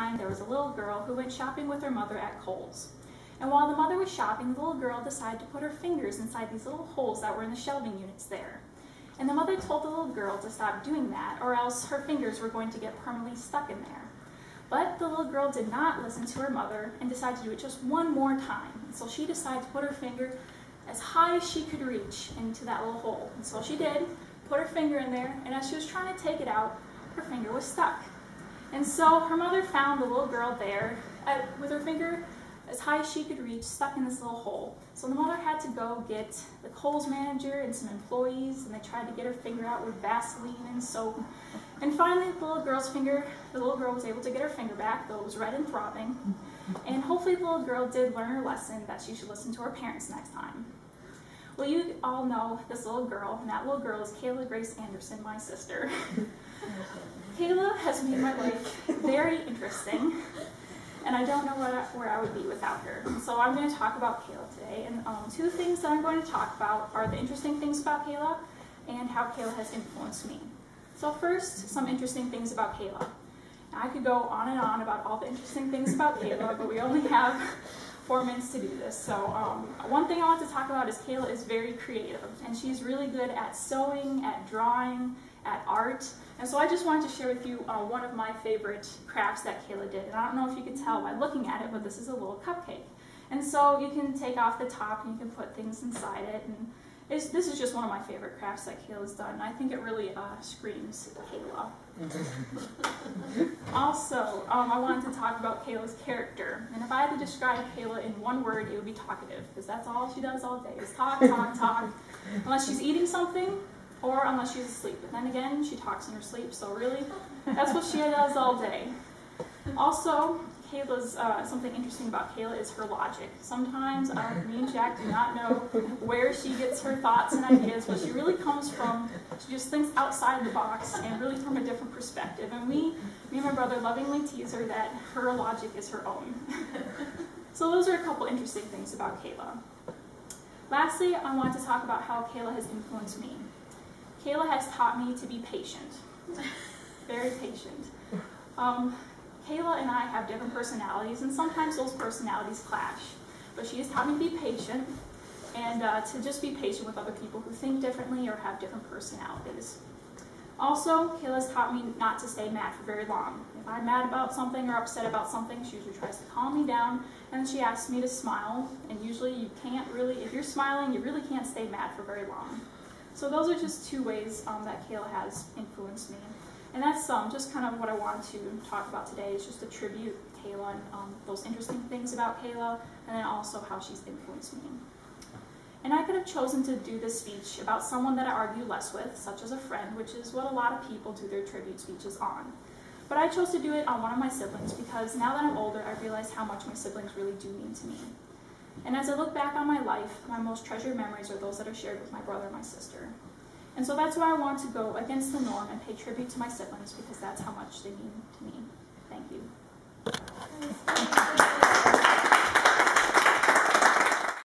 time, there was a little girl who went shopping with her mother at Kohl's. And while the mother was shopping, the little girl decided to put her fingers inside these little holes that were in the shelving units there. And the mother told the little girl to stop doing that, or else her fingers were going to get permanently stuck in there. But the little girl did not listen to her mother and decided to do it just one more time. And so she decided to put her finger as high as she could reach into that little hole. And so she did, put her finger in there, and as she was trying to take it out, her finger was stuck. And so her mother found the little girl there with her finger as high as she could reach, stuck in this little hole. So the mother had to go get the Kohl's manager and some employees, and they tried to get her finger out with Vaseline and soap. And finally, the little girl was able to get her finger back, though it was red and throbbing. And hopefully the little girl did learn her lesson that she should listen to her parents next time. Well, you all know this little girl, and that little girl is Kayla Grace Anderson, my sister. Kayla has made my life very interesting, and I don't know where I would be without her. So I'm going to talk about Kayla today, and two things that I'm going to talk about are the interesting things about Kayla and how Kayla has influenced me. So first, some interesting things about Kayla. Now, I could go on and on about all the interesting things about Kayla, but we only have 4 minutes to do this. So one thing I want to talk about is Kayla is very creative, and she's really good at sewing, at drawing, at art. And so I just wanted to share with you one of my favorite crafts that Kayla did. And I don't know if you can tell by looking at it, but this is a little cupcake. And so you can take off the top and you can put things inside it. And this is just one of my favorite crafts that Kayla's done. And I think it really screams Kayla. Also, I wanted to talk about Kayla's character. And if I had to describe Kayla in one word, it would be talkative, because that's all she does all day is talk, talk, talk. Unless she's eating something, or unless she's asleep. But then again, she talks in her sleep, so really, that's what she does all day. Also, something interesting about Kayla is her logic. Sometimes me and Jack do not know where she gets her thoughts and ideas, but she just thinks outside the box and really from a different perspective. And me and my brother lovingly tease her that her logic is her own. So those are a couple interesting things about Kayla. Lastly, I want to talk about how Kayla has influenced me. Kayla has taught me to be patient, very patient. Kayla and I have different personalities, and sometimes those personalities clash. But she has taught me to be patient, and to just be patient with other people who think differently or have different personalities. Also, Kayla has taught me not to stay mad for very long. If I'm mad about something or upset about something, she usually tries to calm me down, and then she asks me to smile, and usually you can't really, if you're smiling, you really can't stay mad for very long. So those are just 2 ways that Kayla has influenced me. And that's just kind of what I wanted to talk about today, is just to tribute Kayla and those interesting things about Kayla, and then also how she's influenced me. And I could have chosen to do this speech about someone that I argue less with, such as a friend, which is what a lot of people do their tribute speeches on. But I chose to do it on one of my siblings because now that I'm older, I realize how much my siblings really do mean to me. And as I look back on my life, my most treasured memories are those that are shared with my brother and my sister. And so that's why I want to go against the norm and pay tribute to my siblings, because that's how much they mean to me. Thank you.